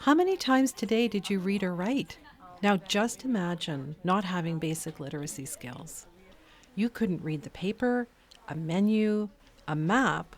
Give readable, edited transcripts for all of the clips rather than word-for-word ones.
How many times today did you read or write? Now just imagine not having basic literacy skills. You couldn't read the paper, a menu, a map,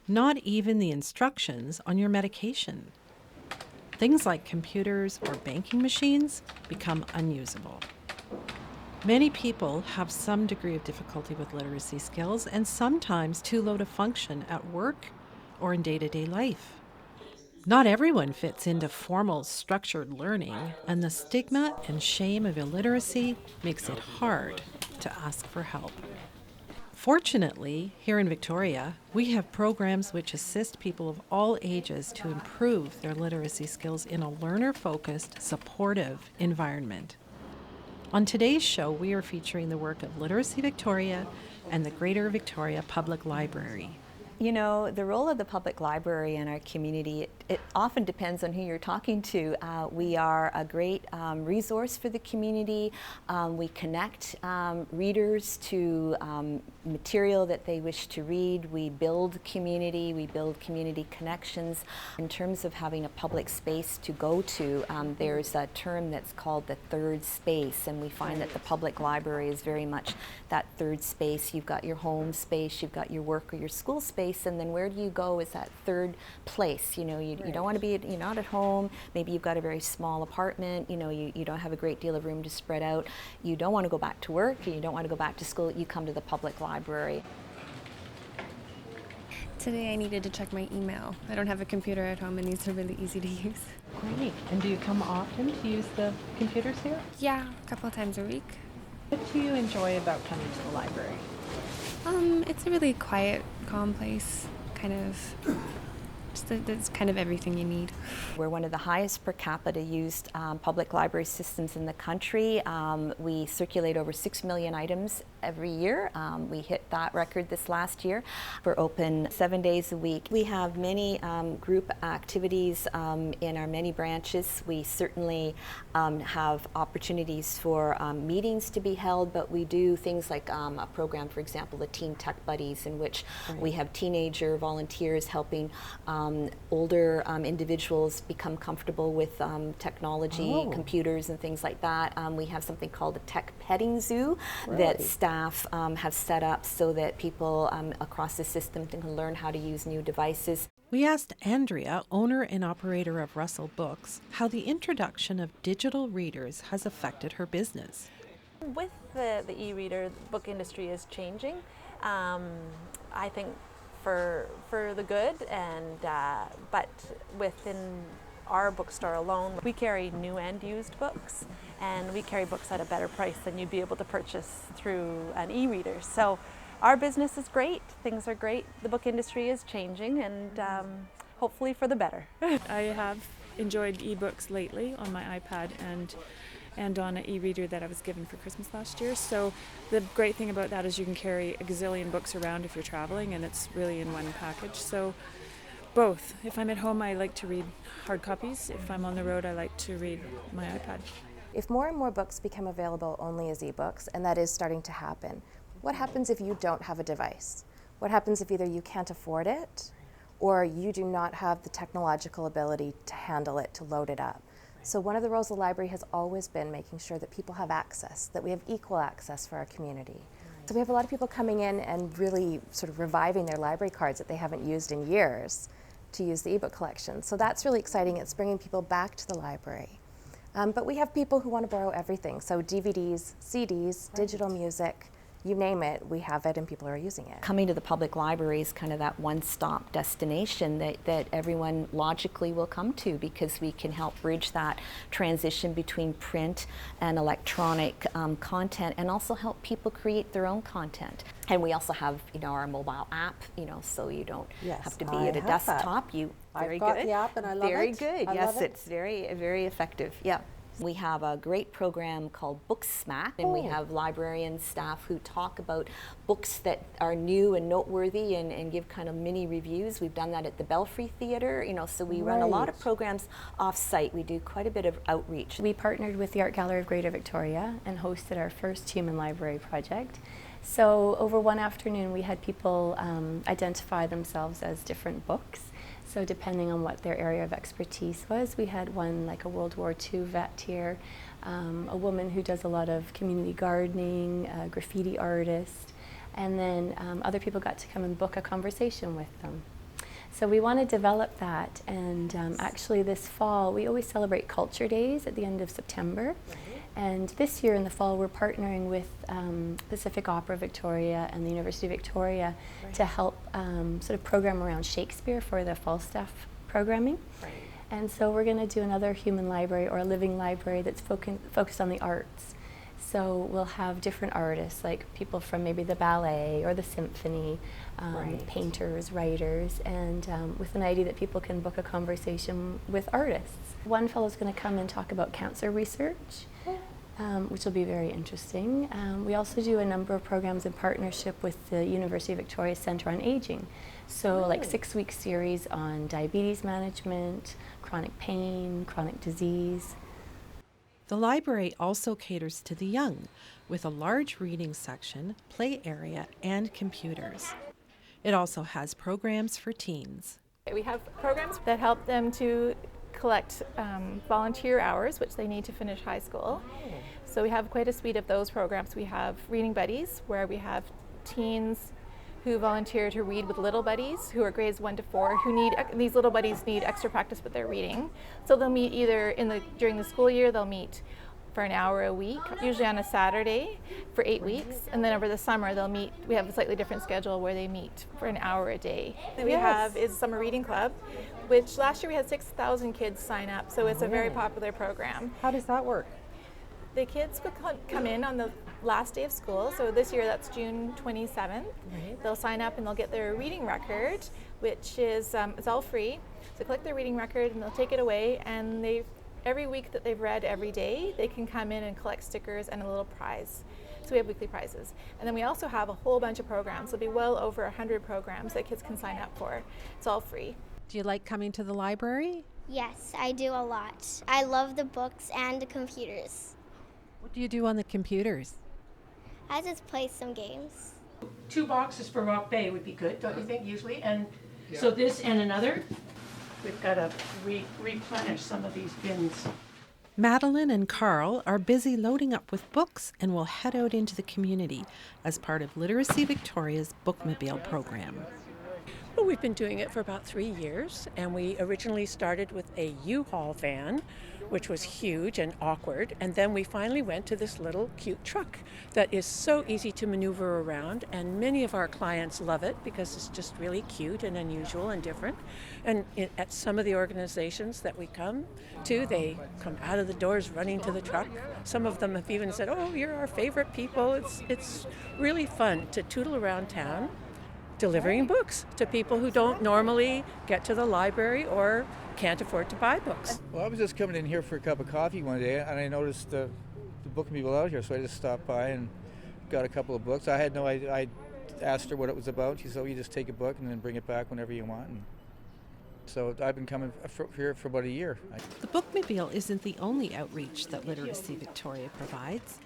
not even the instructions on your medication. Things like computers or banking machines become unusable. Many people have some degree of difficulty with literacy skills and sometimes too low to function at work or in day-to-day life. Not everyone fits into formal, structured learning, and the stigma and shame of illiteracy makes it hard to ask for help. Fortunately, here in Victoria, we have programs which assist people of all ages to improve their literacy skills in a learner-focused, supportive environment. On today's show, we are featuring the work of Literacy Victoria and the Greater Victoria Public Library. You know, the role of the public library in our community, it often depends on who you're talking to. We are a great resource for the community. We connect readers to material that they wish to read. We build community connections. In terms of having a public space to go to, there's a term that's called the third space, and we find that the public library is very much that third space. You've got your home space, you've got your work or your school space, and then where do you go is that third place. You know, you don't want to be, you're not at home, maybe you've got a very small apartment, you know, you don't have a great deal of room to spread out, you don't want to go back to work, and you don't want to go back to school, you come to the public library. Today I needed to check my email. I don't have a computer at home and these are really easy to use. Great. And do you come often to use the computers here? Yeah, a couple of times a week. What do you enjoy about coming to the library? It's a really quiet, calm place, kind of, it's kind of everything you need. We're one of the highest per capita used public library systems in the country. We circulate over 6 million items every year. We hit that record this last year. We're open 7 days a week. We have many group activities in our many branches. We certainly have opportunities for meetings to be held, but we do things like a program, for example, the Teen Tech Buddies, in which we have teenager volunteers helping older individuals become comfortable with technology, computers and things like that. We have something called a tech petting zoo that staff have set up so that people across the system can learn how to use new devices. We asked Andrea, owner and operator of Russell Books, how the introduction of digital readers has affected her business. With the e-reader, the book industry is changing. I think for the good, and but within our bookstore alone, we carry new and used books, and we carry books at a better price than you'd be able to purchase through an e-reader. So our business is great, things are great, the book industry is changing, and hopefully for the better. I have enjoyed ebooks lately on my iPad and on an e-reader that I was given for Christmas last year. So the great thing about that is you can carry a gazillion books around if you're traveling, and it's really in one package. So both. If I'm at home, I like to read hard copies. If I'm on the road, I like to read my iPad. If more and more books become available only as ebooks, and that is starting to happen, what happens if you don't have a device? What happens if either you can't afford it or you do not have the technological ability to handle it, to load it up? So one of the roles of the library has always been making sure that people have access, that we have equal access for our community. So we have a lot of people coming in and really sort of reviving their library cards that they haven't used in years to use the ebook collection. So that's really exciting. It's bringing people back to the library. But we have people who want to borrow everything. So DVDs, CDs, digital music, you name it, we have it and people are using it. Coming to the public library is kind of that one-stop destination that everyone logically will come to, because we can help bridge that transition between print and electronic content, and also help people create their own content. And we also have, you know, our mobile app, you know, so you don't have to be at a desktop. I've got the app and I love it. Very good. Yes, it. it's very effective. Yeah. We have a great program called Book Smack, and we have librarian staff who talk about books that are new and noteworthy and give kind of mini reviews. We've done that at the Belfry Theatre, you know, so we run a lot of programs off-site. We do quite a bit of outreach. We partnered with the Art Gallery of Greater Victoria and hosted our first Human Library project. So over one afternoon we had people identify themselves as different books. So depending on what their area of expertise was, we had one like a World War II vet here, a woman who does a lot of community gardening, a graffiti artist, and then other people got to come and book a conversation with them. So we want to develop that, and actually this fall we always celebrate Culture Days at the end of September. And this year in the fall we're partnering with Pacific Opera Victoria and the University of Victoria to help sort of program around Shakespeare for the fall staff programming. And so we're going to do another human library or a living library that's focused on the arts. So we'll have different artists, like people from maybe the ballet or the symphony, painters, writers, and with an idea that people can book a conversation with artists. One fellow's going to come and talk about cancer research, which will be very interesting. We also do a number of programs in partnership with the University of Victoria Centre on Aging. So like 6-week series on diabetes management, chronic pain, chronic disease. The library also caters to the young, with a large reading section, play area, and computers. It also has programs for teens. We have programs that help them to collect volunteer hours, which they need to finish high school. So we have quite a suite of those programs. We have Reading Buddies, where we have teens who volunteer to read with little buddies who are grades 1 to 4 these little buddies need extra practice with their reading. So they'll meet either during the school year, they'll meet for an hour a week, usually on a Saturday for 8 weeks, and then over the summer they'll meet. We have a slightly different schedule where they meet for an hour a day. That we have is Summer Reading Club, which last year we had 6,000 kids sign up, so it's a very popular program. How does that work? The kids would come in on the last day of school, so this year that's June 27th. They'll sign up and they'll get their reading record, which is it's all free. So collect their reading record and they'll take it away, and every week that they've read every day, they can come in and collect stickers and a little prize. So we have weekly prizes. And then we also have a whole bunch of programs. There'll be well over 100 programs that kids can sign up for. It's all free. Do you like coming to the library? Yes, I do a lot. I love the books and the computers. What do you do on the computers? I just play some games. 2 boxes for Rock Bay would be good, don't you think, usually? And so this and another, we've got to replenish some of these bins. Madeline and Carl are busy loading up with books and will head out into the community as part of Literacy Victoria's Bookmobile program. Well, we've been doing it for about 3 years, and we originally started with a U-Haul van, which was huge and awkward, and then we finally went to this little cute truck that is so easy to maneuver around, and many of our clients love it because it's just really cute and unusual and different. And at some of the organizations that we come to, they come out of the doors running to the truck. Some of them have even said, "Oh, you're our favorite people." It's really fun to tootle around town delivering books to people who don't normally get to the library or can't afford to buy books. Well, I was just coming in here for a cup of coffee one day, and I noticed the bookmobile out here, so I just stopped by and got a couple of books. I had no idea. I asked her what it was about. She said, "Oh, you just take a book and then bring it back whenever you want." And so I've been coming here for about a year. The Bookmobile isn't the only outreach that Literacy Victoria provides.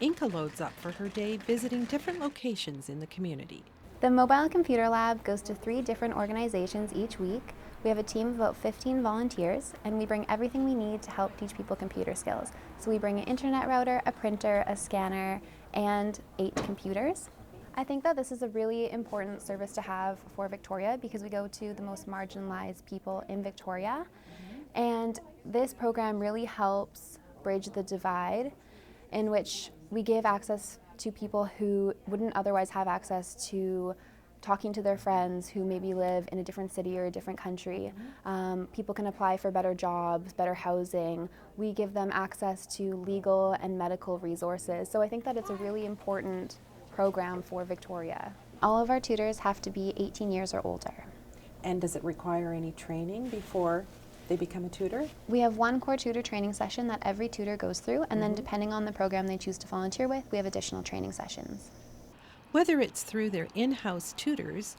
Inka loads up for her day visiting different locations in the community. The Mobile Computer Lab goes to 3 different organizations each week. We have a team of about 15 volunteers, and we bring everything we need to help teach people computer skills. So we bring an internet router, a printer, a scanner, and 8 computers. I think that this is a really important service to have for Victoria because we go to the most marginalized people in Victoria. And this program really helps bridge the divide in which we give access to people who wouldn't otherwise have access to talking to their friends who maybe live in a different city or a different country. People can apply for better jobs, better housing. We give them access to legal and medical resources. So I think that it's a really important program for Victoria. All of our tutors have to be 18 years or older. And does it require any training before they become a tutor? We have 1 core tutor training session that every tutor goes through, and then depending on the program they choose to volunteer with, we have additional training sessions. Whether it's through their in-house tutors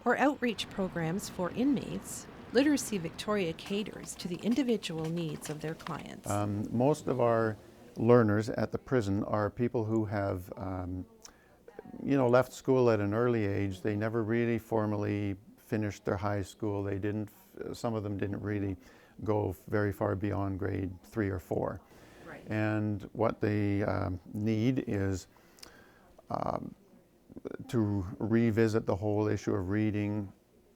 or outreach programs for inmates, Literacy Victoria caters to the individual needs of their clients. Most of our learners at the prison are people who have left school at an early age. They never really formally finished their high school. They didn't some of them didn't really go very far beyond grade 3 or 4. Right. And what they need is to revisit the whole issue of reading,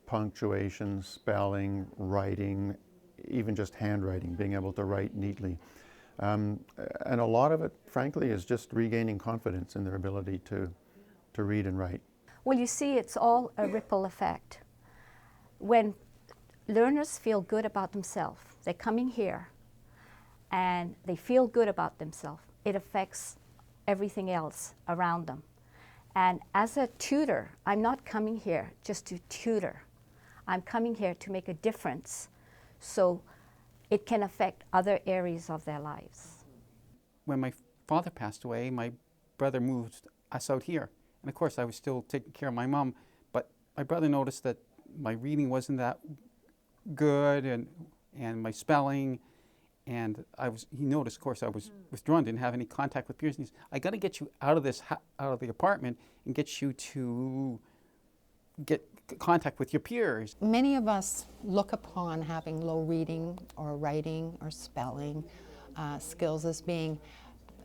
punctuation, spelling, writing, even just handwriting, being able to write neatly. And a lot of it, frankly, is just regaining confidence in their ability to read and write. Well, you see, it's all a ripple effect. When learners feel good about themselves, they're coming here and they feel good about themselves, it affects everything else around them. And as a tutor, I'm not coming here just to tutor. I'm coming here to make a difference so it can affect other areas of their lives. When my father passed away, my brother moved us out here. And of course, I was still taking care of my mom, but my brother noticed that my reading wasn't that good and my spelling, and he noticed, of course, I was withdrawn, didn't have any contact with peers. And he said, I got to get you out of the apartment and get you to get contact with your peers. Many of us look upon having low reading or writing or spelling skills as being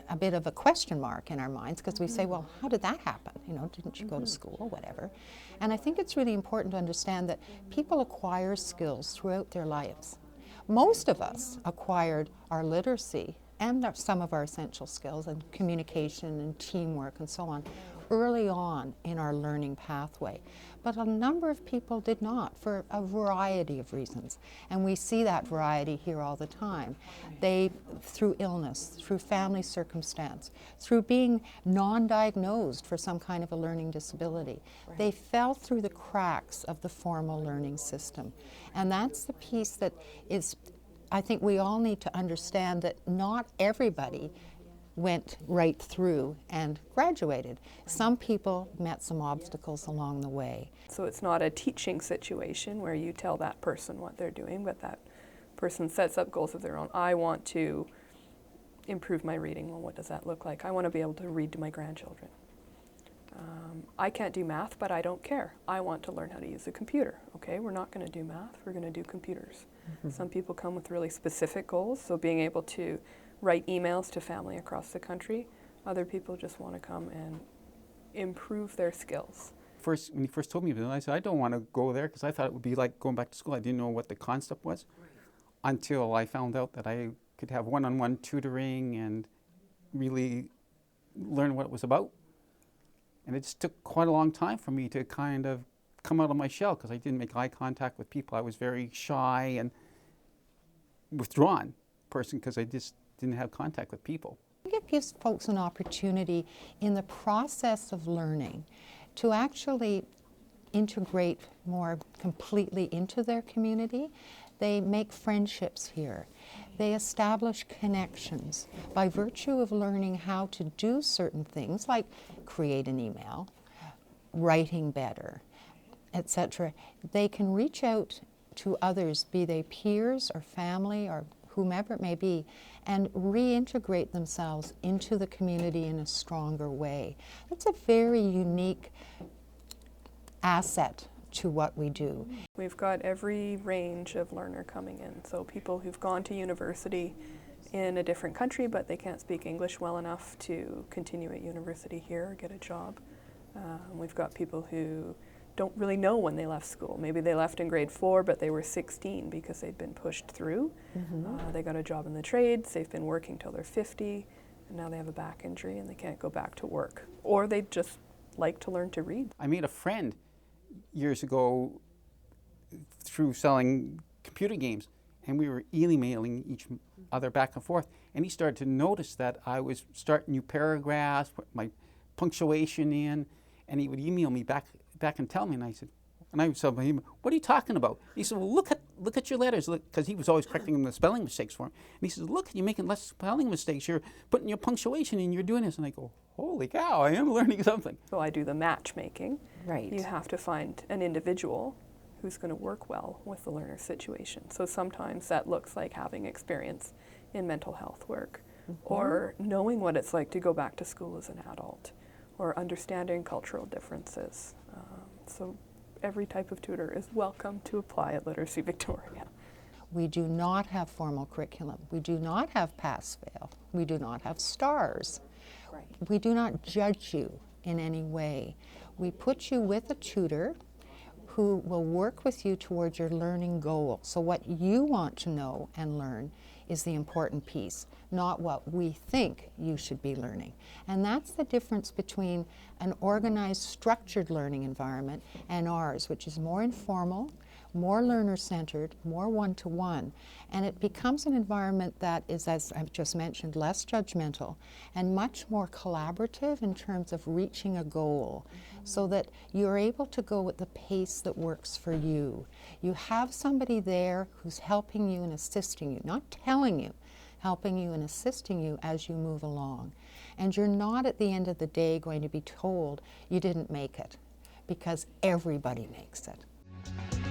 a bit of a question mark in our minds, because we say, well, how did that happen? You know, didn't you go to school or whatever? And I think it's really important to understand that people acquire skills throughout their lives. Most of us acquired our literacy and some of our essential skills and communication and teamwork and so on early on in our learning pathway. But a number of people did not, for a variety of reasons. And we see that variety here all the time. They, through illness, through family circumstance, through being non-diagnosed for some kind of a learning disability, they fell through the cracks of the formal learning system. And that's the piece that is, I think we all need to understand, that not everybody went right through and graduated. Some people met some obstacles along the way. So it's not a teaching situation where you tell that person what they're doing, but that person sets up goals of their own. I want to improve my reading. Well, what does that look like? I want to be able to read to my grandchildren. I can't do math, but I don't care. I want to learn how to use a computer. Okay, we're not going to do math, we're going to do computers. Some people come with really specific goals, so being able to write emails to family across the country. Other people just want to come and improve their skills. When he first told me about it, I said, I don't want to go there, because I thought it would be like going back to school. I didn't know what the concept was until I found out that I could have one-on-one tutoring and really learn what it was about. And it just took quite a long time for me to kind of come out of my shell, because I didn't make eye contact with people. I was very shy and withdrawn person, because I just didn't have contact with people. I think it gives folks an opportunity in the process of learning to actually integrate more completely into their community. They make friendships here. They establish connections by virtue of learning how to do certain things, like create an email, writing better, etc. They can reach out to others, be they peers or family or whomever it may be, and reintegrate themselves into the community in a stronger way. That's a very unique asset to what we do. We've got every range of learner coming in. So people who've gone to university in a different country, but they can't speak English well enough to continue at university here or get a job. We've got people who don't really know when they left school. Maybe they left in grade 4, but they were 16 because they'd been pushed through. They got a job in the trades, they've been working till they're 50, and now they have a back injury and they can't go back to work. Or they just like to learn to read. I made a friend years ago through selling computer games, and we were emailing each other back and forth, and he started to notice that I was starting new paragraphs, put my punctuation in, and he would email me back and tell me, and I said, what are you talking about? He said, well, look at your letters, because he was always correcting the spelling mistakes for him. And he says, look, you're making less spelling mistakes, you're putting your punctuation in, you're doing this. And I go, holy cow, I am learning something. So I do the matchmaking. Right. You have to find an individual who's going to work well with the learner situation. So sometimes that looks like having experience in mental health work, or knowing what it's like to go back to school as an adult, or understanding cultural differences. So every type of tutor is welcome to apply at Literacy Victoria. We do not have formal curriculum. We do not have pass-fail. We do not have stars. Right. We do not judge you in any way. We put you with a tutor who will work with you towards your learning goal. So what you want to know and learn is the important piece, not what we think you should be learning. And that's the difference between an organized, structured learning environment and ours, which is more informal, more learner-centered, more one-to-one, and it becomes an environment that is, as I've just mentioned, less judgmental and much more collaborative in terms of reaching a goal, so that you're able to go at the pace that works for you. You have somebody there who's helping you and assisting you, not telling you, helping you and assisting you as you move along. And you're not at the end of the day going to be told you didn't make it, because everybody makes it.